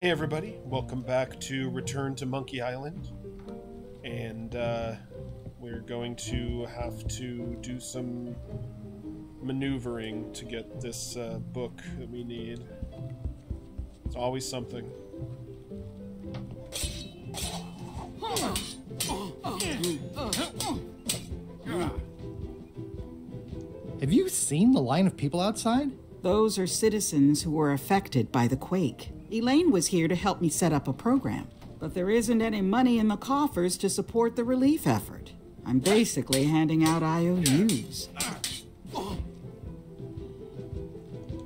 Hey everybody, welcome back to Return to Monkey Island. And we're going to have to do some maneuvering to get this book that we need. It's always something. Have you seen the line of people outside? Those are citizens who were affected by the quake. Elaine was here to help me set up a program, but there isn't any money in the coffers to support the relief effort. I'm basically handing out IOUs.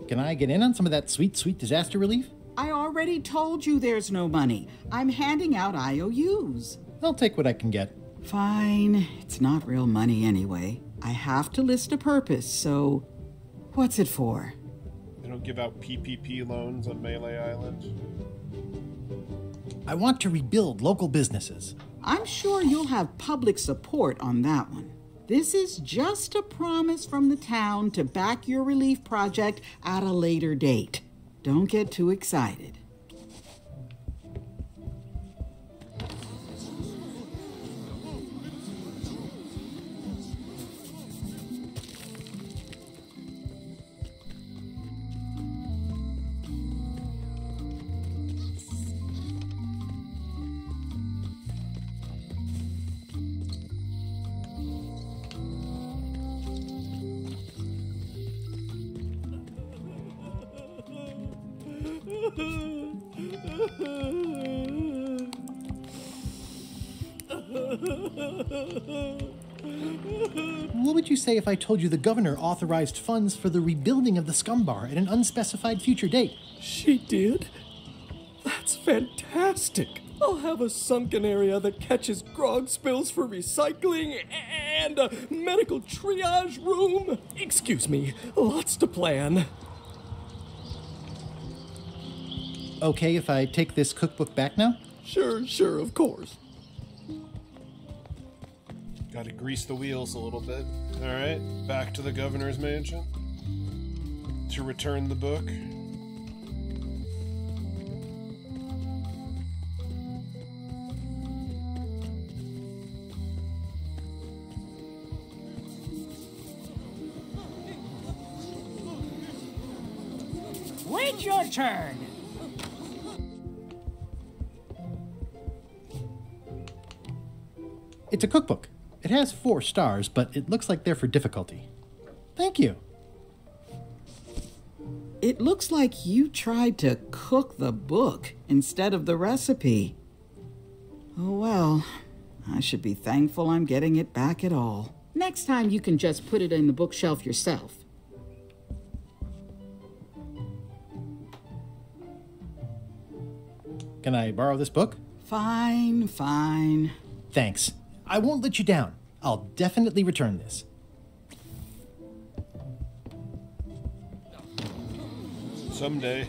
Can I get in on some of that sweet, sweet disaster relief? I already told you there's no money. I'm handing out IOUs. I'll take what I can get. Fine. It's not real money anyway. I have to list a purpose, so what's it for? They don't give out PPP loans on Melee Island. I want to rebuild local businesses. I'm sure you'll have public support on that one. This is just a promise from the town to back your relief project at a later date. Don't get too excited. What would you say if I told you the governor authorized funds for the rebuilding of the scum bar at an unspecified future date? She did? That's fantastic! I'll have a sunken area that catches grog spills for recycling and a medical triage room. Excuse me, lots to plan. Okay if I take this cookbook back now? Sure, of course. Gotta grease the wheels a little bit. Alright, back to the governor's mansion to return the book. Wait your turn! It's a cookbook. It has 4 stars, but it looks like they're for difficulty. Thank you. It looks like you tried to cook the book instead of the recipe. Oh well, I should be thankful I'm getting it back at all. Next time you can just put it in the bookshelf yourself. Can I borrow this book? Fine. Thanks. I won't let you down. I'll definitely return this. Someday.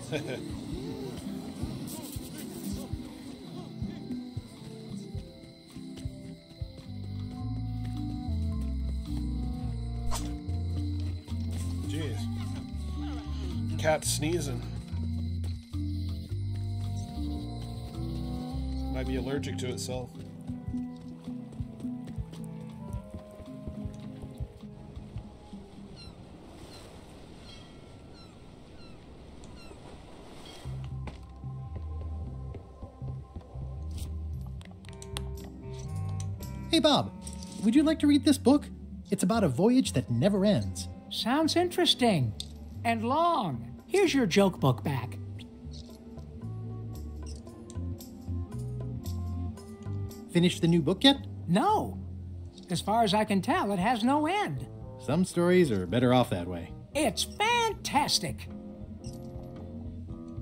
Jeez. Cat sneezing. Might be allergic to itself. Hey Bob, would you like to read this book? It's about a voyage that never ends. Sounds interesting. And long. Here's your joke book back. Finished the new book yet? No. As far as I can tell, it has no end. Some stories are better off that way. It's fantastic.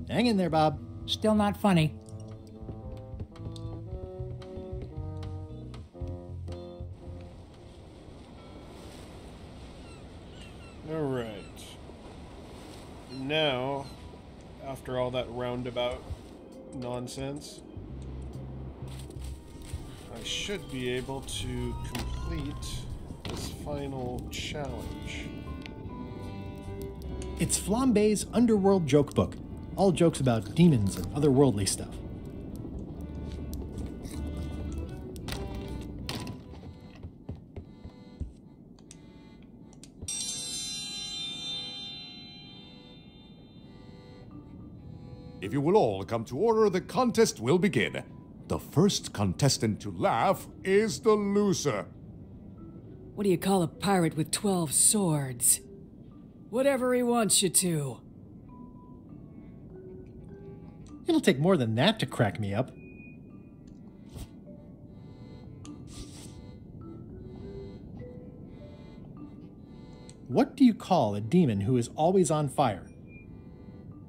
Hang in there, Bob. Still not funny. Alright. Now, after all that roundabout nonsense, I should be able to complete this final challenge. It's Flambe's Underworld Joke Book. All jokes about demons and otherworldly stuff. If you will all come to order, the contest will begin. The first contestant to laugh is the loser. What do you call a pirate with 12 swords? Whatever he wants you to. It'll take more than that to crack me up. What do you call a demon who is always on fire?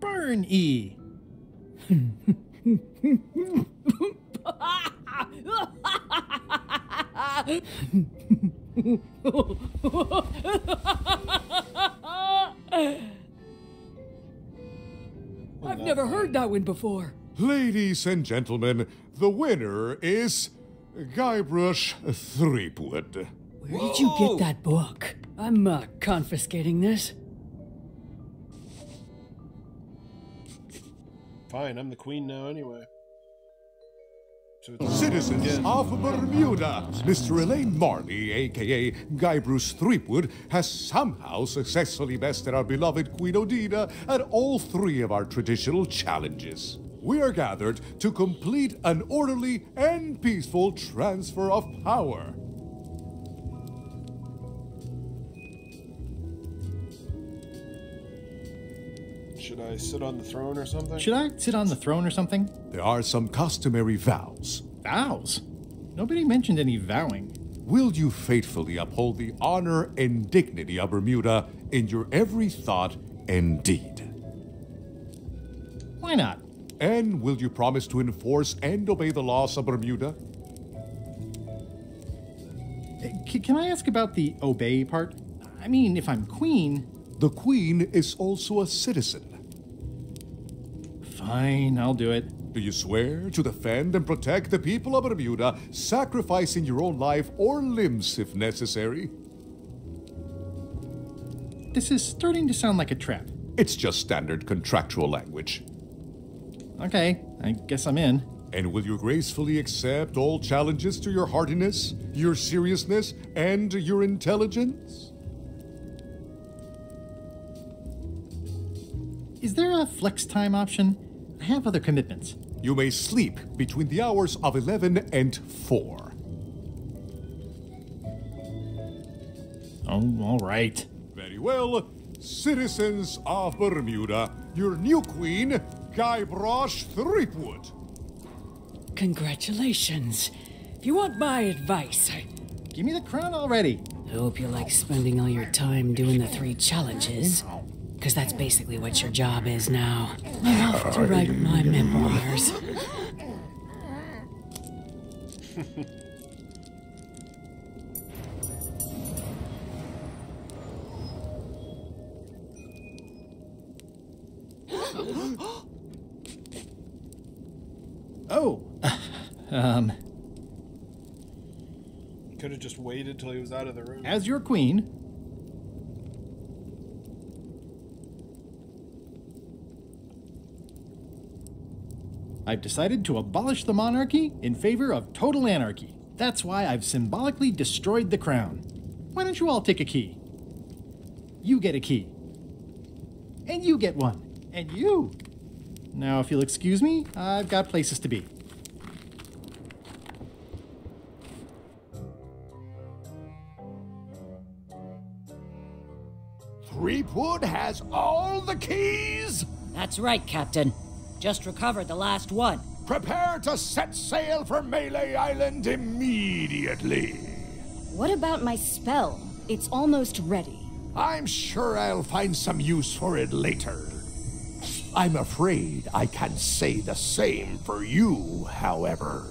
Burn E! I've never heard that one before. Ladies and gentlemen, the winner is Guybrush Threepwood. Where did you get that book? I'm confiscating this. Fine, I'm the queen now anyway. So it's Citizens again. of Bermuda, Mr. Elaine Marley, aka Guybrush Threepwood, has somehow successfully bested our beloved Queen Odina at all three of our traditional challenges. We are gathered to complete an orderly and peaceful transfer of power. Should I sit on the throne or something? Should I sit on the throne or something? There are some customary vows. Vows? Nobody mentioned any vowing. Will you faithfully uphold the honor and dignity of Bermuda in your every thought and deed? Why not? And will you promise to enforce and obey the laws of Bermuda? Can I ask about the obey part? I mean, if I'm queen... The queen is also a citizen. Fine, I'll do it. Do you swear to defend and protect the people of Bermuda, sacrificing your own life or limbs if necessary? This is starting to sound like a trap. It's just standard contractual language. Okay, I guess I'm in. And will you gracefully accept all challenges to your hardiness, your seriousness, and your intelligence? Is there a flex time option? I have other commitments. You may sleep between the hours of 11 and 4. Oh, all right. Very well. Citizens of Bermuda, your new queen, Guybrush Threepwood. Congratulations. If you want my advice, Give me the crown already. I hope you like spending all your time doing the 3 challenges. Because that's basically what your job is now. I'm off to write my memoirs. Oh, Could have just waited till he was out of the room. as your queen, I've decided to abolish the monarchy in favor of total anarchy. That's why I've symbolically destroyed the crown. Why don't you all take a key? You get a key. And you get one. And you. Now, if you'll excuse me, I've got places to be. Threepwood has all the keys? That's right, Captain. Just recovered the last one. Prepare to set sail for Melee Island immediately. What about my spell? It's almost ready. I'm sure I'll find some use for it later. I'm afraid I can't say the same for you, however.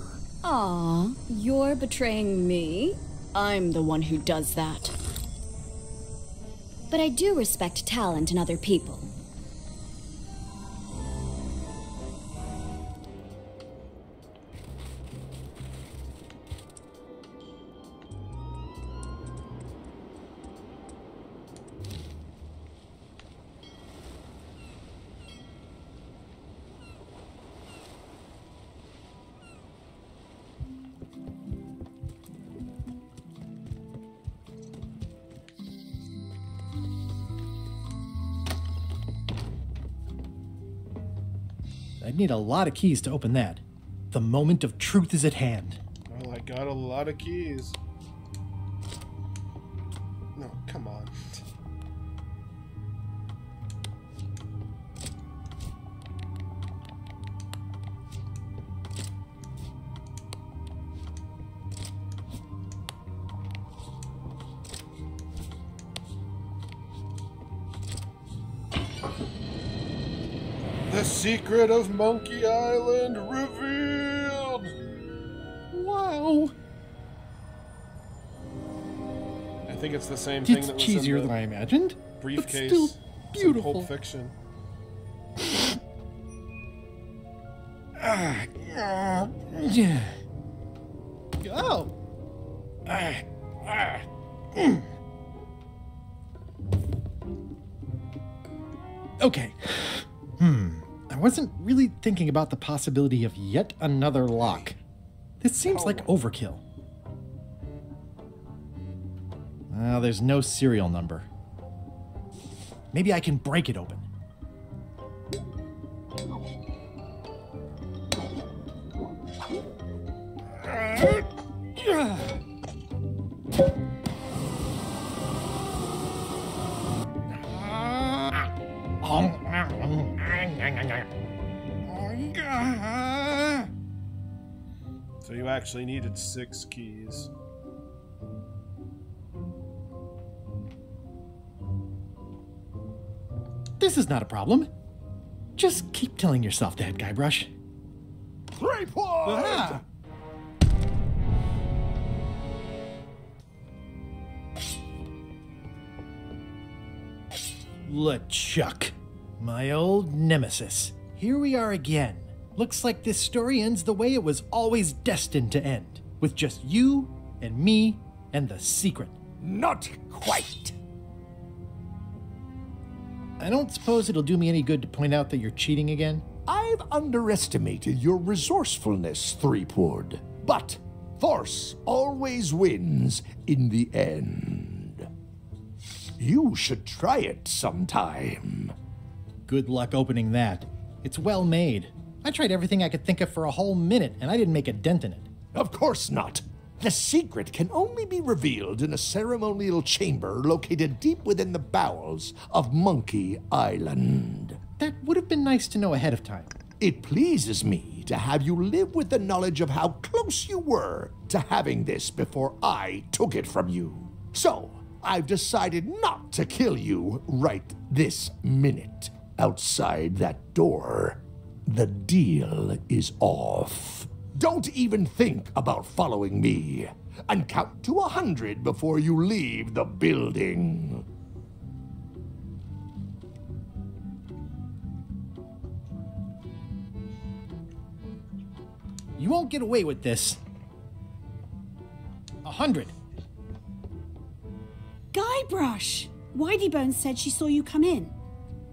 Aw, you're betraying me? I'm the one who does that. But I do respect talent in other people. I'd need a lot of keys to open that. The moment of truth is at hand. Well, I got a lot of keys. No, come on. The secret of Monkey Island revealed! Wow. I think it's the same thing It's that was cheesier in than the I imagined. briefcase. But still It's in beautiful. Pulp Fiction. Yeah. Oh. Okay. I wasn't really thinking about the possibility of yet another lock. This seems like overkill. Well, there's no serial number. Maybe I can break it open. So you actually needed 6 keys. This is not a problem. Just keep telling yourself that, Guybrush. 3 points! LeChuck, my old nemesis. Here we are again. Looks like this story ends the way it was always destined to end, with just you and me and the secret. Not quite. I don't suppose it'll do me any good to point out that you're cheating again? I've underestimated your resourcefulness, Threepwood. But force always wins in the end. You should try it sometime. Good luck opening that. It's well made. I tried everything I could think of for a whole minute, and I didn't make a dent in it. Of course not. The secret can only be revealed in a ceremonial chamber located deep within the bowels of Monkey Island. That would have been nice to know ahead of time. It pleases me to have you live with the knowledge of how close you were to having this before I took it from you. So, I've decided not to kill you right this minute. Outside that door, the deal is off. Don't even think about following me, and count to 100 before you leave the building. You won't get away with this. 100. Guybrush! Whiteybones said she saw you come in.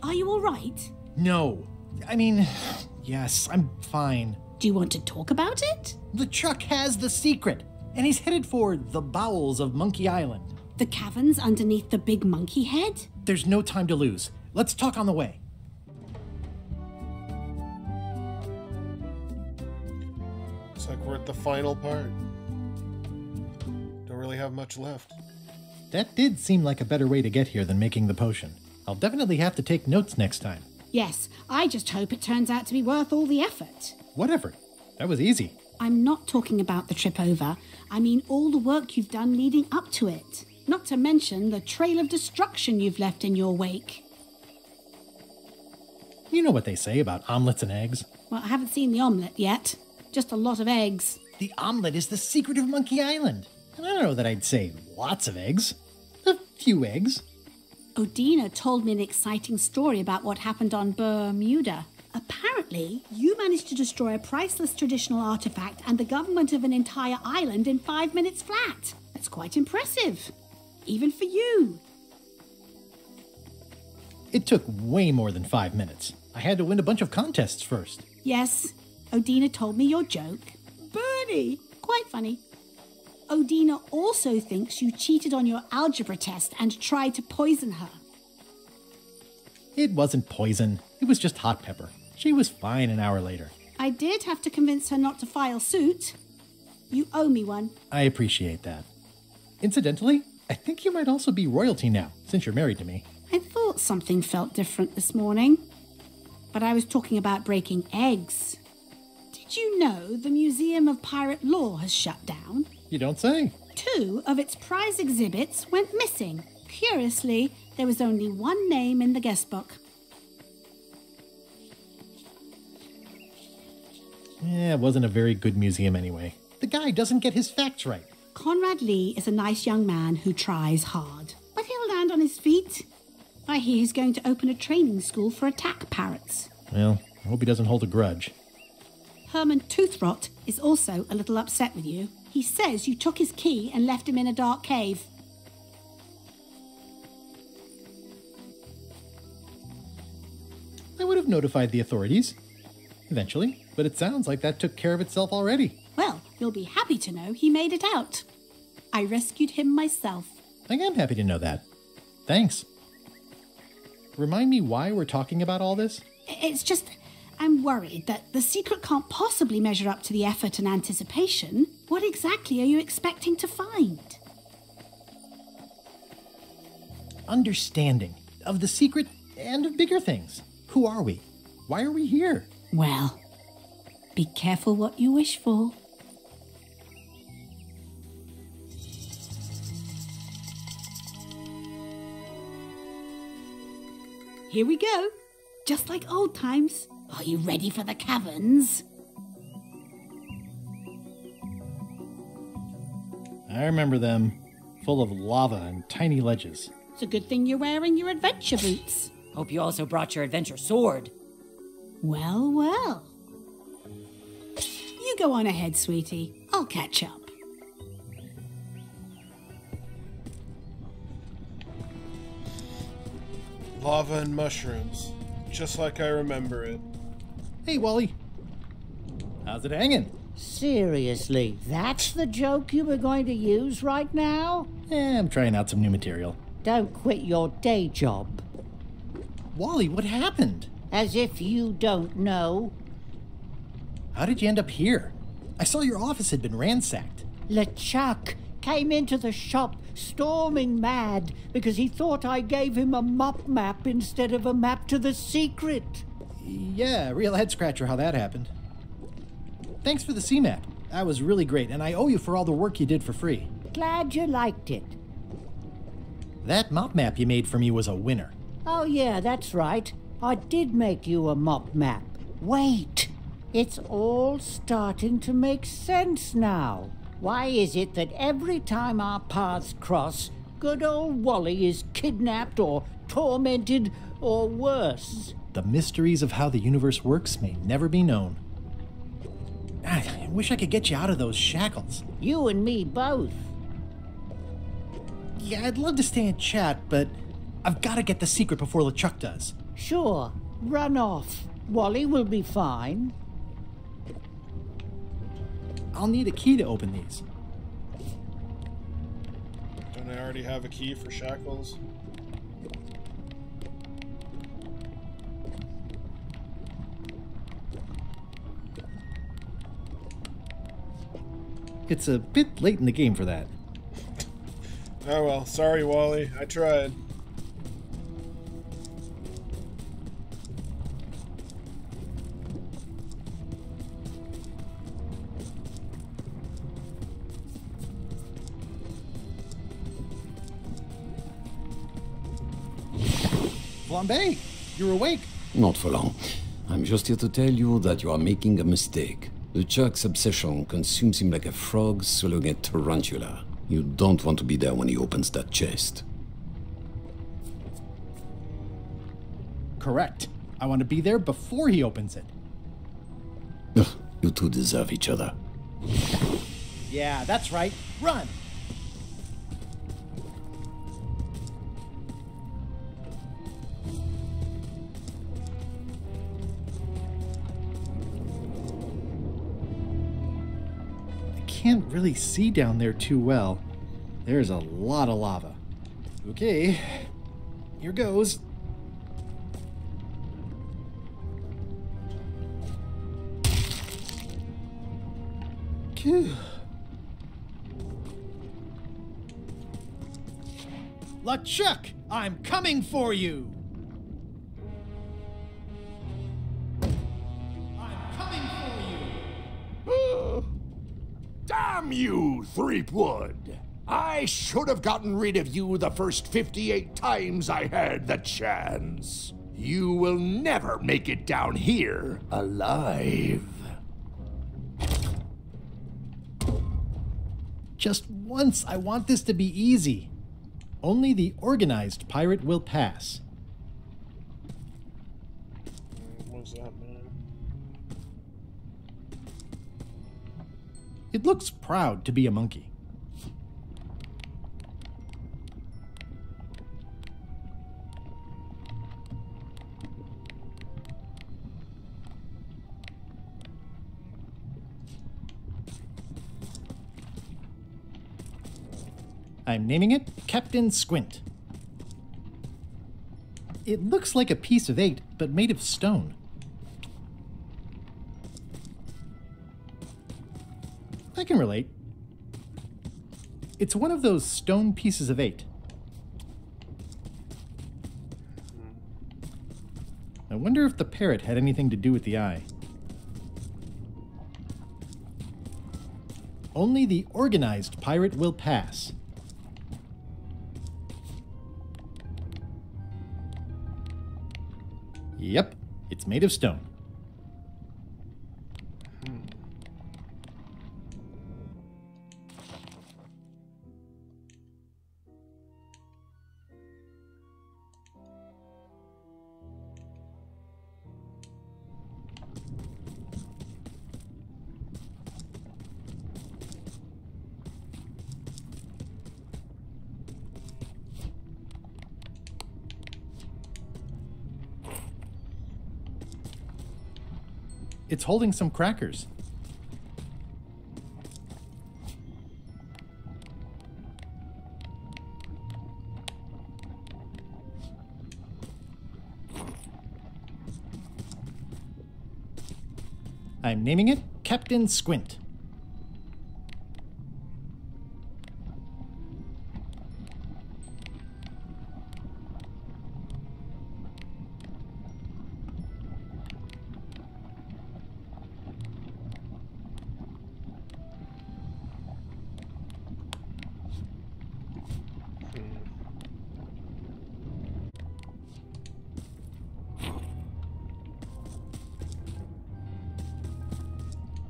Are you all right? No. I mean, yes, I'm fine. Do you want to talk about it? LeChuck has the secret, and he's headed for the bowels of Monkey Island. The caverns underneath the big monkey head? There's no time to lose. Let's talk on the way. Looks like we're at the final part. Don't really have much left. That did seem like a better way to get here than making the potion. I'll definitely have to take notes next time. Yes, I just hope it turns out to be worth all the effort. Whatever. That was easy. I'm not talking about the trip over. I mean all the work you've done leading up to it. Not to mention the trail of destruction you've left in your wake. You know what they say about omelets and eggs. Well, I haven't seen the omelette yet. Just a lot of eggs. The omelet is the secret of Monkey Island. And I don't know that I'd say lots of eggs. A few eggs. Odina told me an exciting story about what happened on Bermuda. Apparently, you managed to destroy a priceless traditional artifact and the government of an entire island in 5 minutes flat. That's quite impressive. Even for you. It took way more than 5 minutes. I had to win a bunch of contests first. Yes, Odina told me your joke. Bernie, Quite funny. Odina also thinks you cheated on your algebra test and tried to poison her. It wasn't poison. It was just hot pepper. She was fine an hour later. I did have to convince her not to file suit. You owe me one. I appreciate that. Incidentally, I think you might also be royalty now, since you're married to me. I thought something felt different this morning. But I was talking about breaking eggs. Did you know the Museum of Pirate Lore has shut down? You don't say. 2 of its prize exhibits went missing. Curiously, there was only one name in the guest book. It wasn't a very good museum anyway. The guy doesn't get his facts right. Conrad Lee is a nice young man who tries hard. But he'll land on his feet. I hear he's going to open a training school for attack parrots. Well, I hope he doesn't hold a grudge. Herman Toothrot is also a little upset with you. He says you took his key and left him in a dark cave. I would have notified the authorities. Eventually. But it sounds like that took care of itself already. Well, you'll be happy to know he made it out. I rescued him myself. I am happy to know that. Thanks. Remind me why we're talking about all this? It's just, I'm worried that the secret can't possibly measure up to the effort and anticipation. What exactly are you expecting to find? Understanding of the secret and of bigger things. Who are we? Why are we here? Well, be careful what you wish for. Here we go. Just like old times. Are you ready for the caverns? I remember them. Full of lava and tiny ledges. It's a good thing you're wearing your adventure boots. Hope you also brought your adventure sword. Well, well. You go on ahead, sweetie. I'll catch up. Lava and mushrooms. Just like I remember it. Hey, Wally. How's it hanging? Seriously, that's the joke you were going to use right now? I'm trying out some new material. Don't quit your day job. Wally, what happened? As if you don't know. How did you end up here? I saw your office had been ransacked. LeChuck came into the shop storming mad because he thought I gave him a mop map instead of a map to the secret. Yeah, real head scratcher how that happened. Thanks for the C-map. That was really great, and I owe you for all the work you did for free. Glad you liked it. That mop map you made for me was a winner. Oh yeah, that's right. I did make you a mop map. Wait, it's all starting to make sense now. Why is it that every time our paths cross, good old Wally is kidnapped or tormented or worse? The mysteries of how the universe works may never be known. I wish I could get you out of those shackles. You and me both. Yeah, I'd love to stay and chat, but I've got to get the secret before LeChuck does. Sure, run off. Wally will be fine. I'll need a key to open these. Don't I already have a key for shackles? It's a bit late in the game for that. Oh well, sorry Wally, I tried. Flambe, you're awake. Not for long. I'm just here to tell you that you are making a mistake. LeChuck's obsession consumes him like a frog swallowing a tarantula. You don't want to be there when he opens that chest. Correct. I want to be there before he opens it. Ugh, you two deserve each other. Yeah, that's right. Run! can't really see down there too well. There's a lot of lava. Okay, here goes. LeChuck, I'm coming for you! I'm coming for you! Damn you, Threepwood! I should have gotten rid of you the first 58 times I had the chance. You will never make it down here alive. Just once, I want this to be easy. Only the organized pirate will pass. What does that mean? It looks proud to be a monkey. I'm naming it Captain Squint. It looks like a piece of 8, but made of stone. I can relate. It's one of those stone pieces of 8. I wonder if the parrot had anything to do with the eye. Only the organized pirate will pass. Yep, it's made of stone. It's holding some crackers. I'm naming it Captain Squint.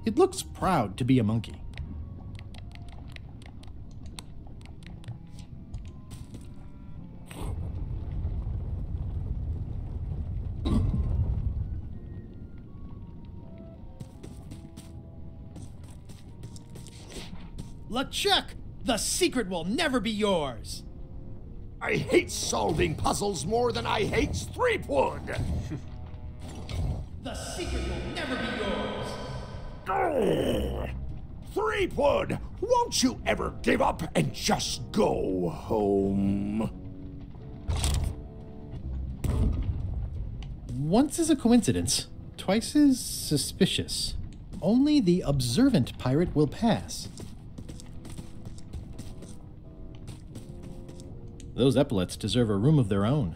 It looks proud to be a monkey. LeChuck, the secret will never be yours. I hate solving puzzles more than I hate Threepwood. The secret will never be yours. Threepwood, won't you ever give up and just go home? Once is a coincidence, twice is suspicious. Only the observant pirate will pass. Those epaulets deserve a room of their own.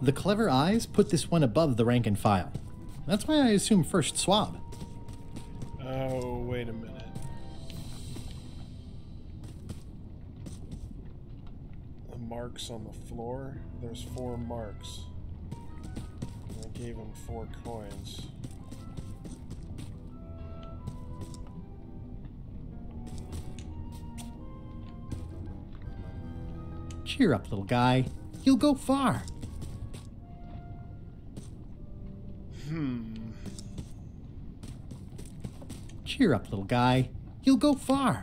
The clever eyes put this one above the rank and file. That's why I assume first swab. Oh, wait a minute. The marks on the floor? There's 4 marks. I gave him 4 coins. Cheer up, little guy. You'll go far. Cheer up, little guy. You'll go far.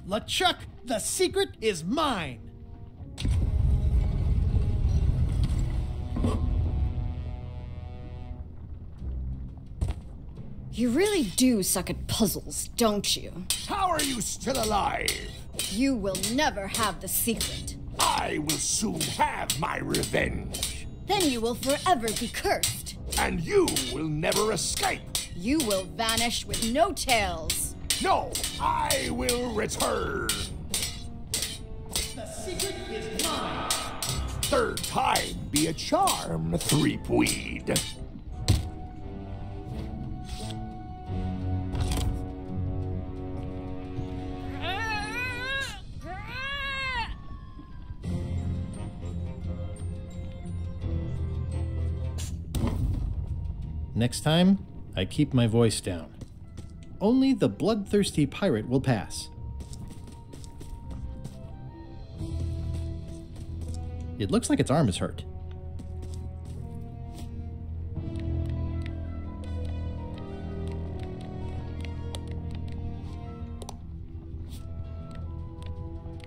LeChuck, the secret is mine! You really do suck at puzzles, don't you? How are you still alive? You will never have the secret. I will soon have my revenge. Then you will forever be cursed. And you will never escape. You will vanish with no tails. No, I will return. The secret is mine. Third time be a charm, Threepweed. Next time, I keep my voice down. Only the bloodthirsty pirate will pass. It looks like its arm is hurt.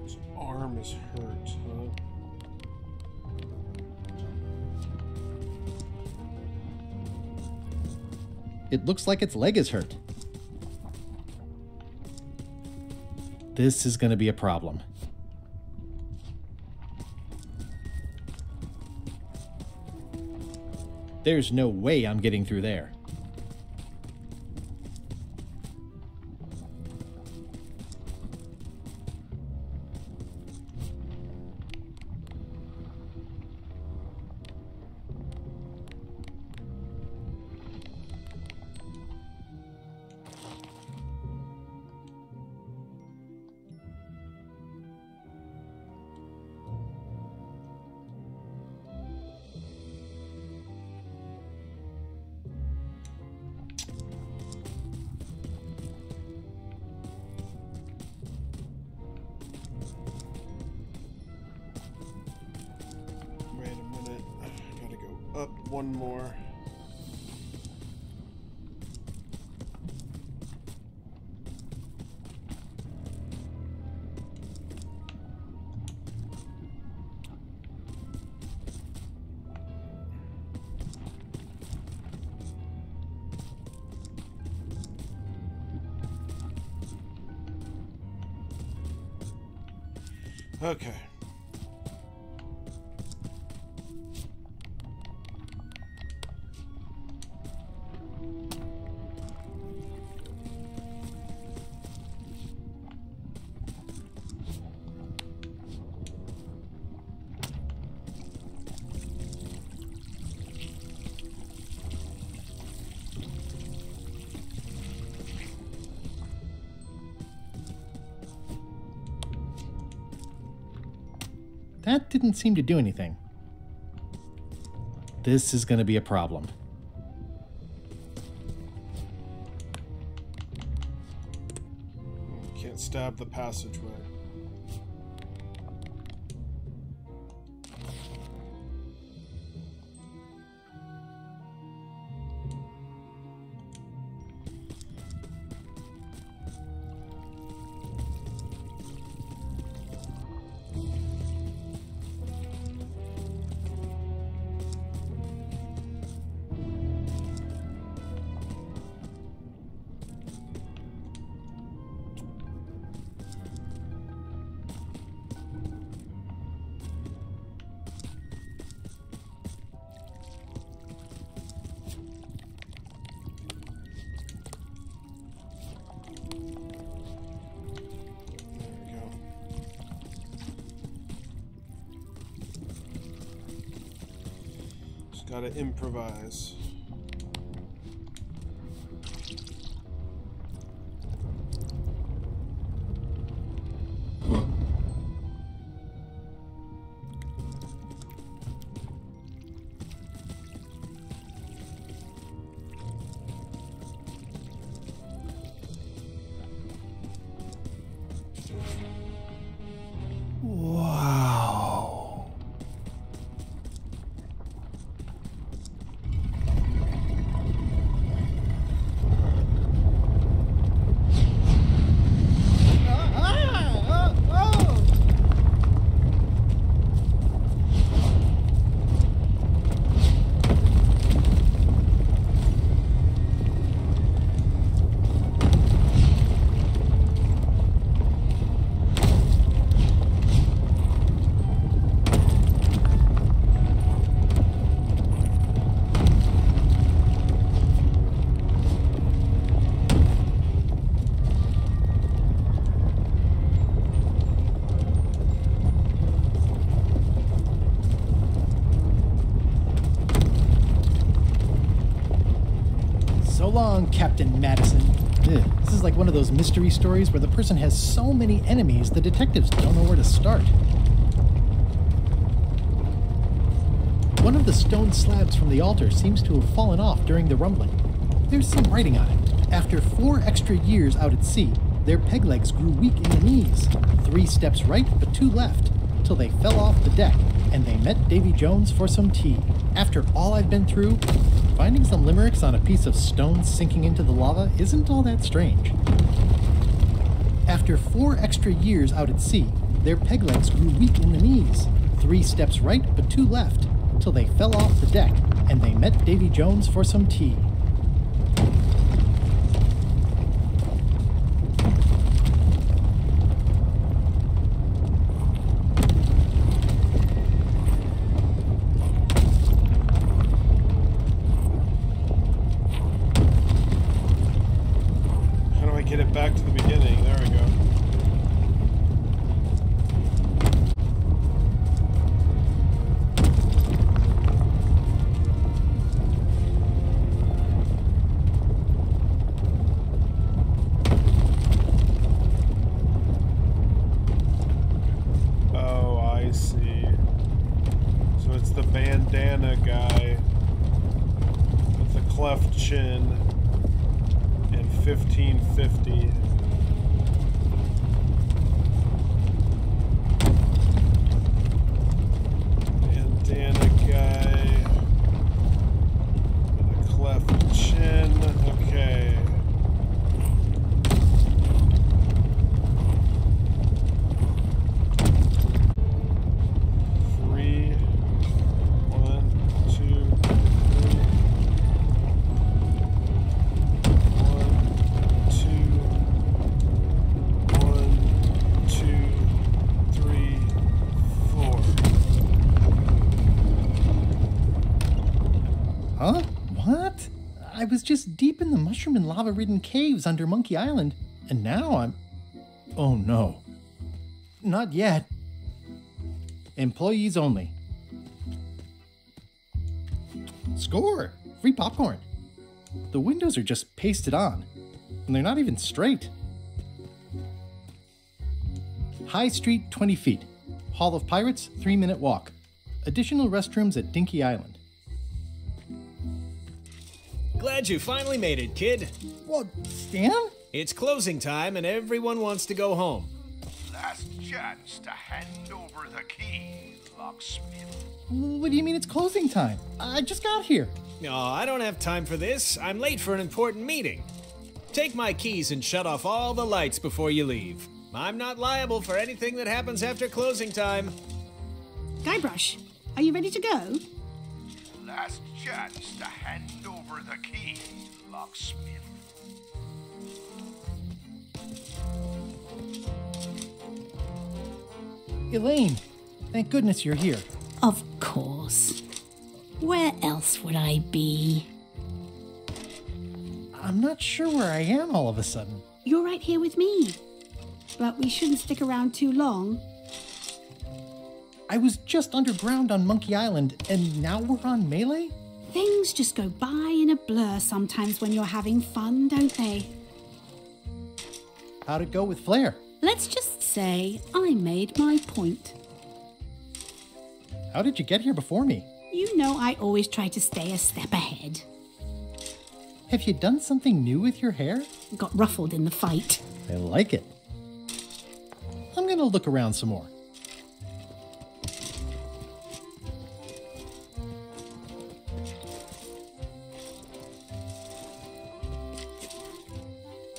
Its arm is hurt, huh? It looks like its leg is hurt. This is going to be a problem. There's no way I'm getting through there. Up one more. Okay. That didn't seem to do anything. This is going to be a problem. stab the passageway. Gotta improvise. So long, Captain Madison. Ugh, this is like one of those mystery stories where the person has so many enemies the detectives don't know where to start. One of the stone slabs from the altar seems to have fallen off during the rumbling. There's some writing on it. After 4 extra years out at sea, their peg legs grew weak in the knees. 3 steps right, but 2 left, till they fell off the deck, and they met Davy Jones for some tea. After all I've been through, finding some limericks on a piece of stone sinking into the lava isn't all that strange. After 4 extra years out at sea, their peg legs grew weak in the knees. 3 steps right, but 2 left, till they fell off the deck, and they met Davy Jones for some tea. Get it back to the beginning. There we go. Oh, I see. So it's the bandana guy with the cleft chin. 1550. Bandana guy with a cleft chin. Okay. Huh? What? I was just deep in the mushroom and lava-ridden caves under Monkey Island, and now I'm... Oh no. Not yet. Employees only. Score! Free popcorn. The windows are just pasted on, and they're not even straight. High Street, 20 feet. Hall of Pirates, 3-minute walk. Additional restrooms at Dinky Island. Glad you finally made it, kid. What, Stan? It's closing time and everyone wants to go home. Last chance to hand over the key, locksmith. What do you mean it's closing time? I just got here. No, I don't have time for this. I'm late for an important meeting. Take my keys and shut off all the lights before you leave. I'm not liable for anything that happens after closing time. Guybrush, are you ready to go? Last chance to hand over the key, locksmith. Elaine, thank goodness you're here. Of course. Where else would I be? I'm not sure where I am all of a sudden. You're right here with me. But we shouldn't stick around too long. I was just underground on Monkey Island, and now we're on Melee? Things just go by in a blur sometimes when you're having fun, don't they? How'd it go with Flair? Let's just say I made my point. How did you get here before me? You know I always try to stay a step ahead. Have you done something new with your hair? Got ruffled in the fight. I like it. I'm gonna look around some more.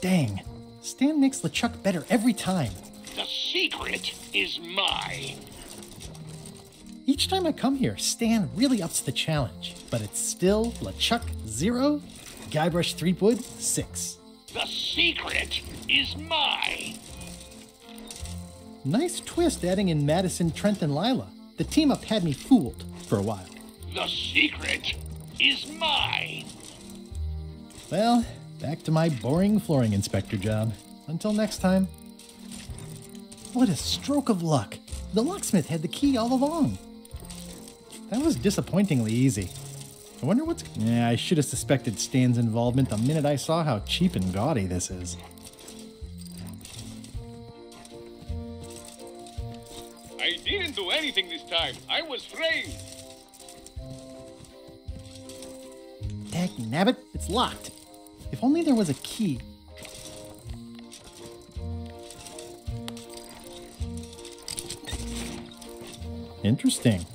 Dang, Stan makes LeChuck better every time. The secret is mine. Each time I come here, Stan really ups the challenge, but it's still LeChuck 0, Guybrush Threepwood 6. The secret is mine. Nice twist adding in Madison, Trent, and Lila. The team up had me fooled for a while. The secret is mine. Well, back to my boring flooring inspector job. Until next time. What a stroke of luck. The locksmith had the key all along. That was disappointingly easy. I wonder what's... Yeah, I should have suspected Stan's involvement the minute I saw how cheap and gaudy this is. I didn't do anything this time. I was framed. Dagnabbit, it's locked. If only there was a key. Interesting.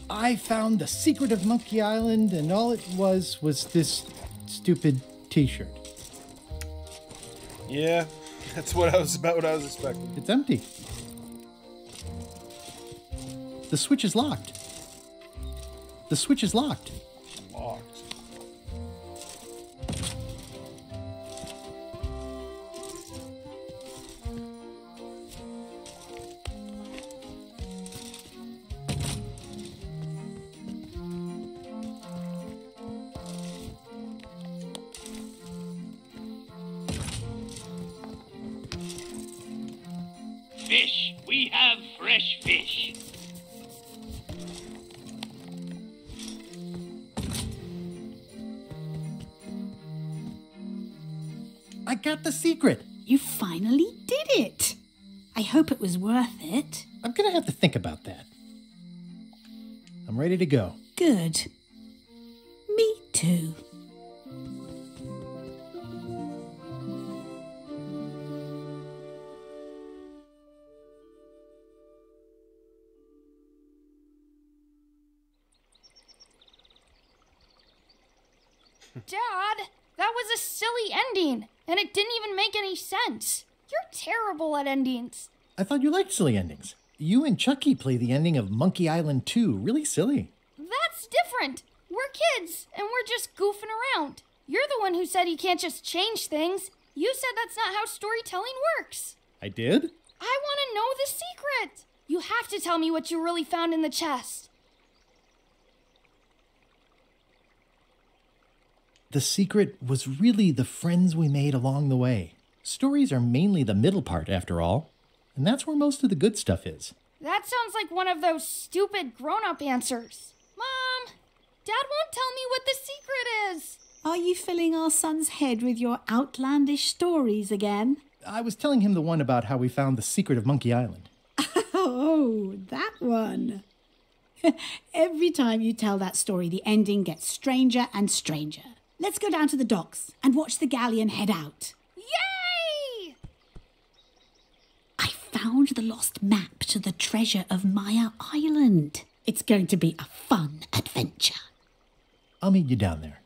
I found the secret of Monkey Island, and all it was this stupid t-shirt. Yeah, that's about what I was expecting. It's empty. The switch is locked. The switch is locked. Locked. Fish. We have fresh fish. I got the secret. You finally did it. I hope it was worth it. I'm gonna have to think about that. I'm ready to go. Good. Me too. Dad, that was a silly ending, and it didn't even make any sense. You're terrible at endings. I thought you liked silly endings. You and Chucky play the ending of Monkey Island 2 really silly. That's different. We're kids, and we're just goofing around. You're the one who said you can't just change things. You said that's not how storytelling works. I did? I want to know the secret. You have to tell me what you really found in the chest. The secret was really the friends we made along the way. Stories are mainly the middle part, after all. And that's where most of the good stuff is. That sounds like one of those stupid grown-up answers. Mom, Dad won't tell me what the secret is. Are you filling our son's head with your outlandish stories again? I was telling him the one about how we found the secret of Monkey Island. Oh, that one. Every time you tell that story, the ending gets stranger and stranger. Let's go down to the docks and watch the galleon head out. Yay! I found the lost map to the treasure of Maya Island. It's going to be a fun adventure. I'll meet you down there.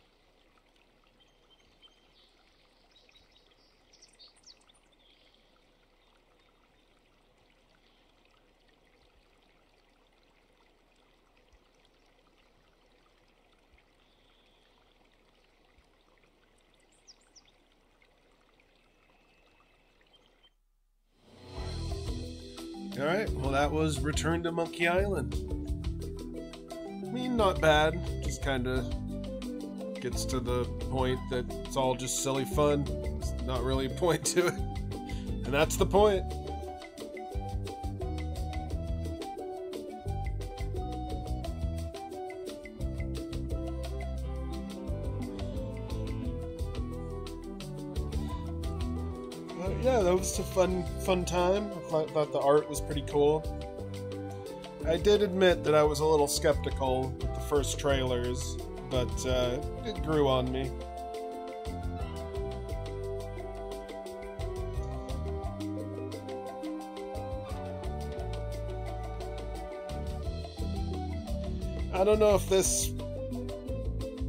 Alright, well that was Return to Monkey Island. I mean, not bad. Just kind of gets to the point that it's all just silly fun. There's not really a point to it. And that's the point. Yeah, that was a fun time. I thought the art was pretty cool. I did admit that I was a little skeptical with the first trailers, but it grew on me. I don't know if this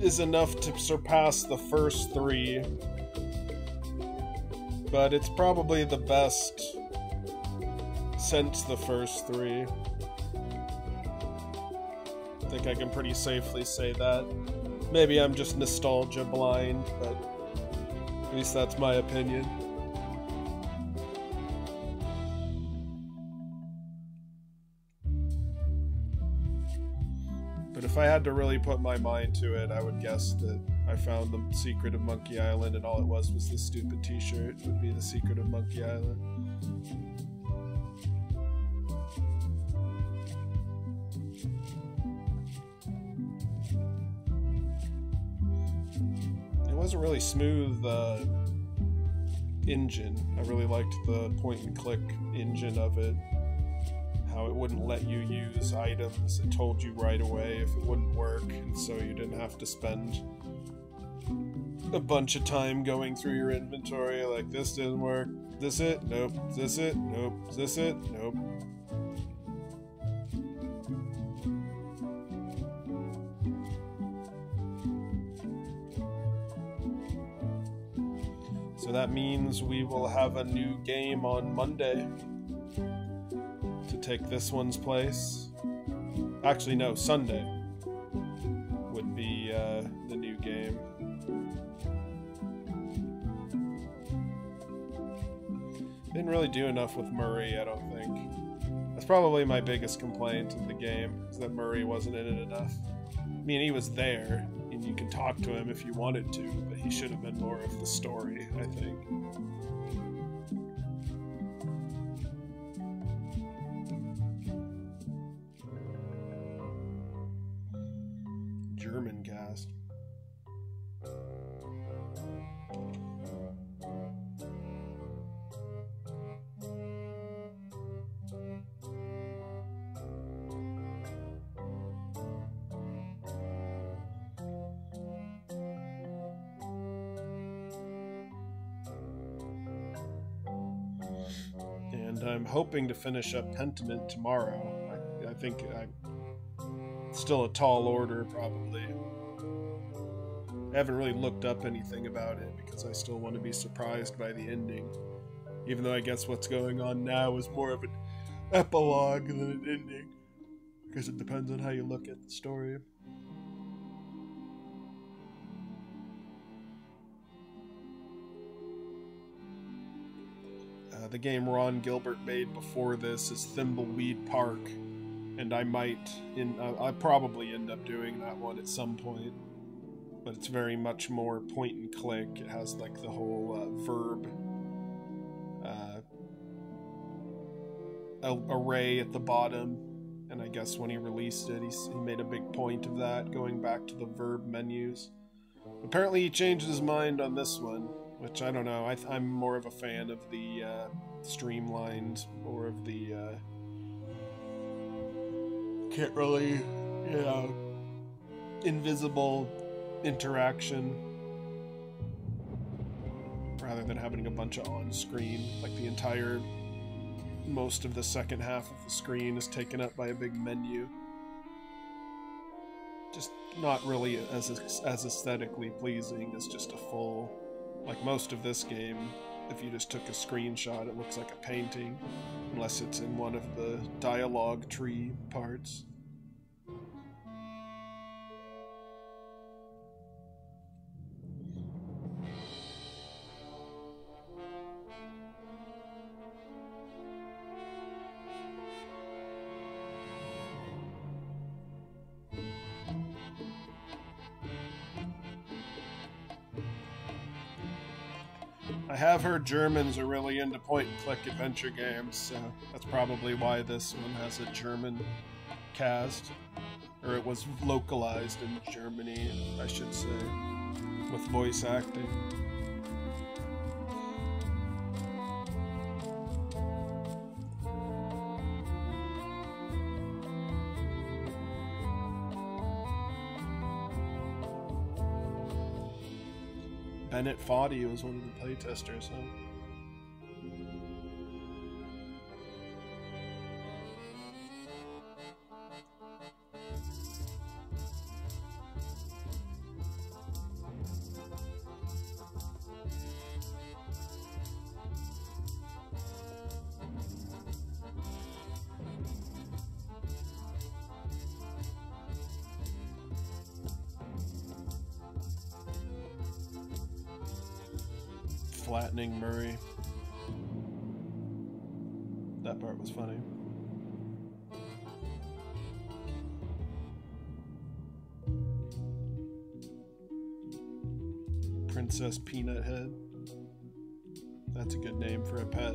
is enough to surpass the first three, but it's probably the best since the first three. I think I can pretty safely say that. Maybe I'm just nostalgia blind, but at least that's my opinion. But if I had to really put my mind to it, I would guess that I found the secret of Monkey Island and all it was this stupid t-shirt would be the secret of Monkey Island. It was a really smooth engine. I really liked the point and click engine of it. How it wouldn't let you use items. It told you right away if it wouldn't work, and so you didn't have to spend a bunch of time going through your inventory like this didn't work. This it? Nope. This it? Nope. This it? Nope. So that means we will have a new game on Monday to take this one's place. Actually, no, Sunday would be the new game. Didn't really do enough with Murray, I don't think. That's probably my biggest complaint in the game, is that Murray wasn't in it enough. I mean, he was there, and you can talk to him if you wanted to, but he should have been more of the story, I think. German cast. And I'm hoping to finish up Pentiment tomorrow. I think still a tall order, probably. I haven't really looked up anything about it because I still want to be surprised by the ending. Even though I guess what's going on now is more of an epilogue than an ending. Because it depends on how you look at the story. The game Ron Gilbert made before this is Thimbleweed Park, and I'll probably end up doing that one at some point. But it's very much more point and click. It has like the whole verb array at the bottom, and I guess when he released it, he made a big point of that, going back to the verb menus. Apparently he changed his mind on this one, which I don't know. I'm more of a fan of the streamlined, or of the can't really, invisible interaction rather than having a bunch of on-screen, like the entire, most of the second half of the screen is taken up by a big menu. Just not really as aesthetically pleasing as just a full, like most of this game, if you just took a screenshot, it looks like a painting, unless it's in one of the dialogue tree parts. I have heard Germans are really into point-and-click adventure games, so that's probably why this one has a German cast. Or it was localized in Germany, I should say, with voice acting. Bennett Foddy was one of the playtesters, huh? Flattening Murray. That part was funny. Princess Peanut Head. That's a good name for a pet.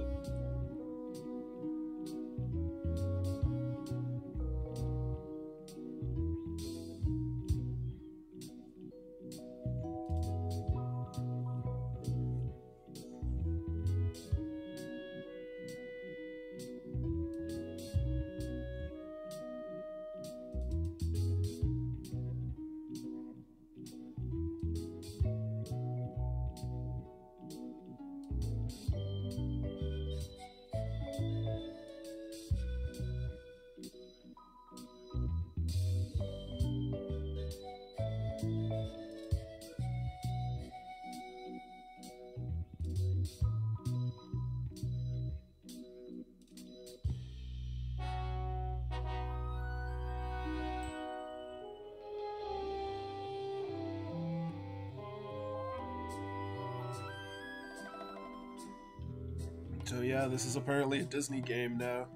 So yeah, this is apparently a Disney game now,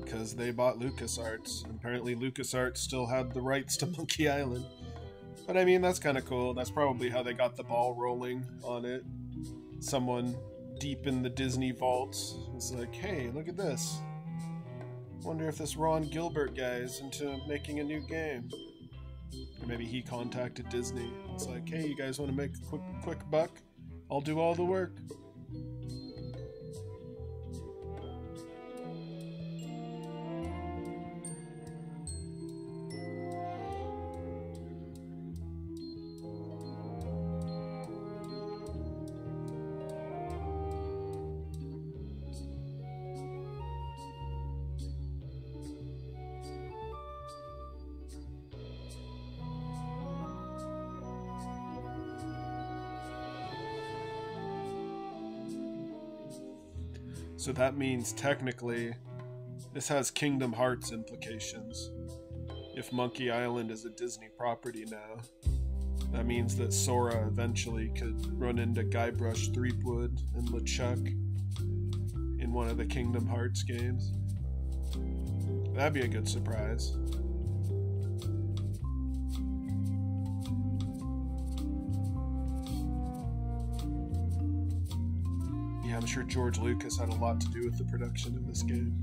because they bought LucasArts. Apparently LucasArts still had the rights to Monkey Island. But I mean, that's kind of cool. That's probably how they got the ball rolling on it. Someone deep in the Disney vaults was like, hey, look at this. Wonder if this Ron Gilbert guy is into making a new game. Or maybe he contacted Disney. It's like, hey, you guys want to make a quick buck? I'll do all the work. So that means technically this has Kingdom Hearts implications. If Monkey Island is a Disney property now, that means that Sora eventually could run into Guybrush Threepwood and LeChuck in one of the Kingdom Hearts games. That'd be a good surprise. Yeah, I'm sure George Lucas had a lot to do with the production of this game.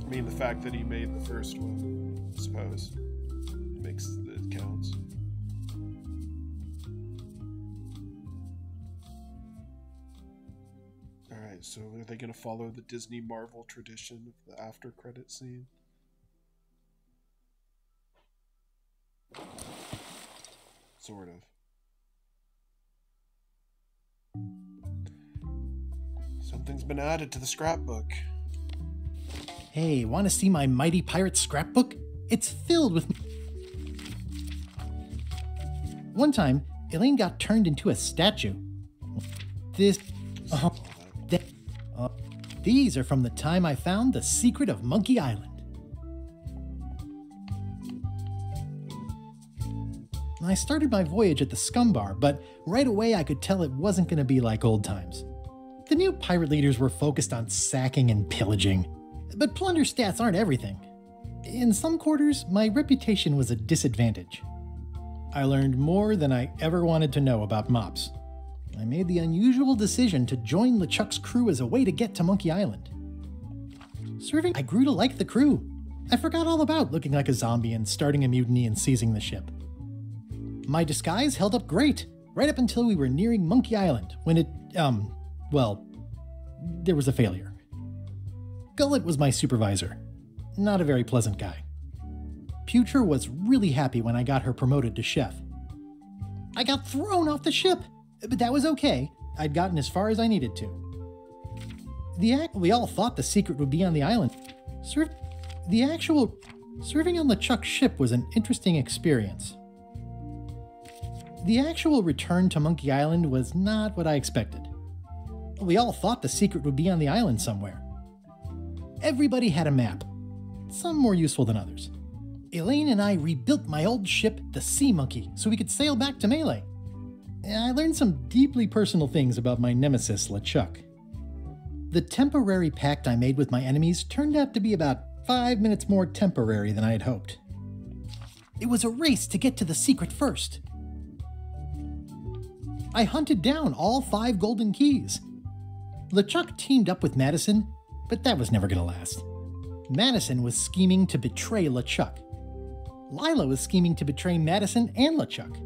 I mean, the fact that he made the first one, I suppose, it counts. Alright, so are they going to follow the Disney Marvel tradition of the after credit scene? Sort of. Something's been added to the scrapbook. Hey, want to see my mighty pirate scrapbook? It's filled with... One time, Elaine got turned into a statue. These are from the time I found the secret of Monkey Island. I started my voyage at the Scum Bar, but right away I could tell it wasn't going to be like old times. The new pirate leaders were focused on sacking and pillaging, but plunder stats aren't everything. In some quarters, my reputation was a disadvantage. I learned more than I ever wanted to know about mops. I made the unusual decision to join LeChuck's crew as a way to get to Monkey Island. I grew to like the crew. I forgot all about looking like a zombie and starting a mutiny and seizing the ship. My disguise held up great, right up until we were nearing Monkey Island, when it, there was a failure. Gullet was my supervisor. Not a very pleasant guy. Putre was really happy when I got her promoted to chef. I got thrown off the ship, but that was okay. I'd gotten as far as I needed to. We all thought the secret would be on the island. Serving on LeChuck's ship was an interesting experience. The actual return to Monkey Island was not what I expected. We all thought the secret would be on the island somewhere. Everybody had a map, some more useful than others. Elaine and I rebuilt my old ship, the Sea Monkey, so we could sail back to Melee. I learned some deeply personal things about my nemesis, LeChuck. The temporary pact I made with my enemies turned out to be about 5 minutes more temporary than I had hoped. It was a race to get to the secret first. I hunted down all 5 golden keys. LeChuck teamed up with Madison, but that was never going to last. Madison was scheming to betray LeChuck. Lila was scheming to betray Madison and LeChuck.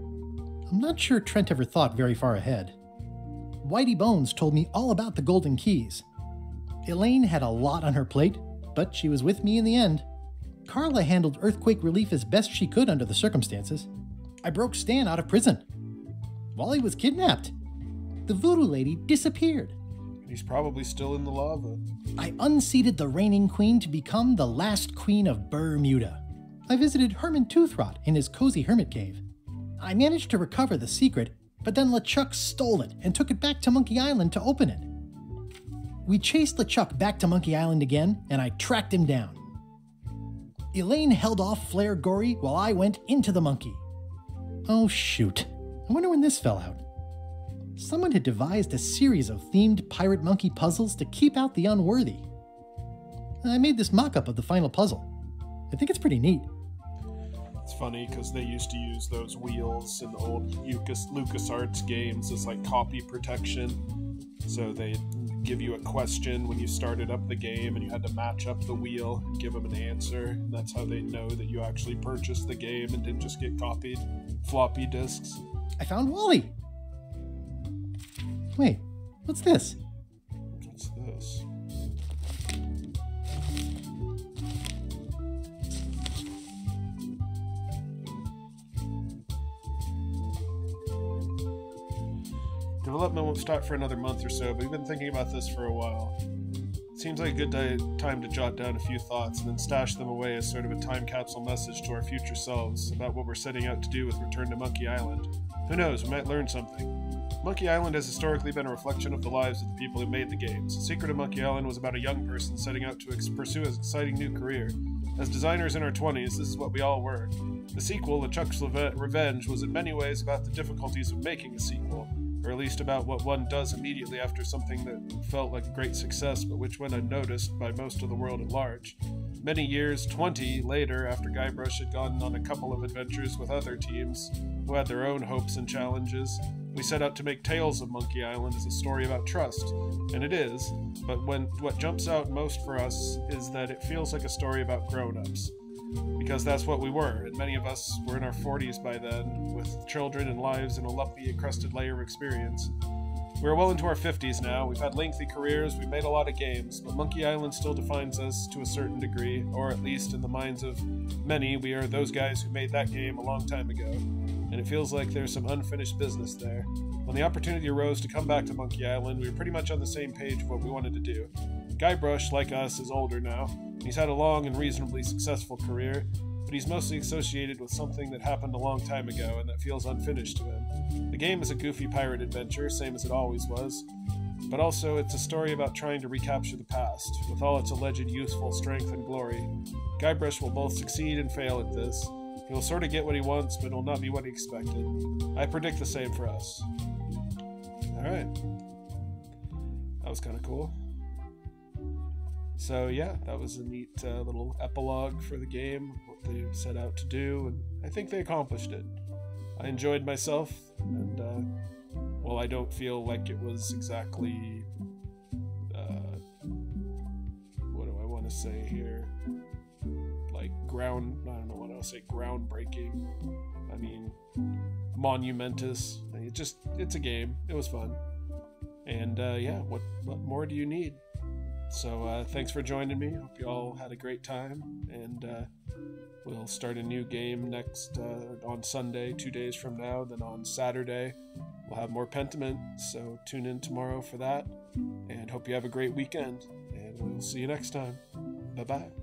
I'm not sure Trent ever thought very far ahead. Whitey Bones told me all about the golden keys. Elaine had a lot on her plate, but she was with me in the end. Carla handled earthquake relief as best she could under the circumstances. I broke Stan out of prison. Wally was kidnapped. The voodoo lady disappeared. He's probably still in the lava. I unseated the reigning queen to become the last queen of Bermuda. I visited Herman Toothrot in his cozy hermit cave. I managed to recover the secret, but then LeChuck stole it and took it back to Monkey Island to open it. We chased LeChuck back to Monkey Island again, and I tracked him down. Elaine held off Flare Gory while I went into the monkey. Oh shoot, I wonder when this fell out. Someone had devised a series of themed pirate monkey puzzles to keep out the unworthy. I made this mock-up of the final puzzle. I think it's pretty neat. It's funny because they used to use those wheels in the old LucasArts games as like copy protection. So they'd give you a question when you started up the game and you had to match up the wheel and give them an answer. And that's how they know that you actually purchased the game and didn't just get copied floppy disks. I found Wally! Wait, what's this? What's this? Development won't start for another month or so, but we've been thinking about this for a while. It seems like a good time to jot down a few thoughts and then stash them away as sort of a time capsule message to our future selves about what we're setting out to do with Return to Monkey Island. Who knows, we might learn something. Monkey Island has historically been a reflection of the lives of the people who made the games. The Secret of Monkey Island was about a young person setting out to pursue an exciting new career. As designers in our 20s, this is what we all were. The sequel, LeChuck's Revenge, was in many ways about the difficulties of making a sequel, or at least about what one does immediately after something that felt like a great success, but which went unnoticed by most of the world at large. Many years, 20 later, after Guybrush had gone on a couple of adventures with other teams who had their own hopes and challenges, we set out to make Tales of Monkey Island as a story about trust, and it is, but what jumps out most for us is that it feels like a story about grown-ups. Because that's what we were, and many of us were in our 40s by then, with children and lives in a lumpy, encrusted layer of experience. We're well into our 50s now, we've had lengthy careers, we've made a lot of games, but Monkey Island still defines us to a certain degree, or at least in the minds of many, we are those guys who made that game a long time ago. and it feels like there's some unfinished business there. When the opportunity arose to come back to Monkey Island, we were pretty much on the same page of what we wanted to do. Guybrush, like us, is older now. He's had a long and reasonably successful career, but he's mostly associated with something that happened a long time ago and that feels unfinished to him. The game is a goofy pirate adventure, same as it always was, but also it's a story about trying to recapture the past, with all its alleged youthful strength and glory. Guybrush will both succeed and fail at this. He'll sort of get what he wants, but it'll not be what he expected. I predict the same for us. Alright. That was kind of cool. So yeah, that was a neat little epilogue for the game, what they set out to do, and I think they accomplished it. I enjoyed myself, and well, I don't feel like it was exactly, what do I want to say here? Like I don't know what I'll say, groundbreaking. I mean, monumentous. It's a game. It was fun. And yeah, what more do you need? So thanks for joining me. Hope you all had a great time, and we'll start a new game next on Sunday, 2 days from now. Then on Saturday, we'll have more Pentiment, so tune in tomorrow for that, and hope you have a great weekend, and we'll see you next time. Bye-bye.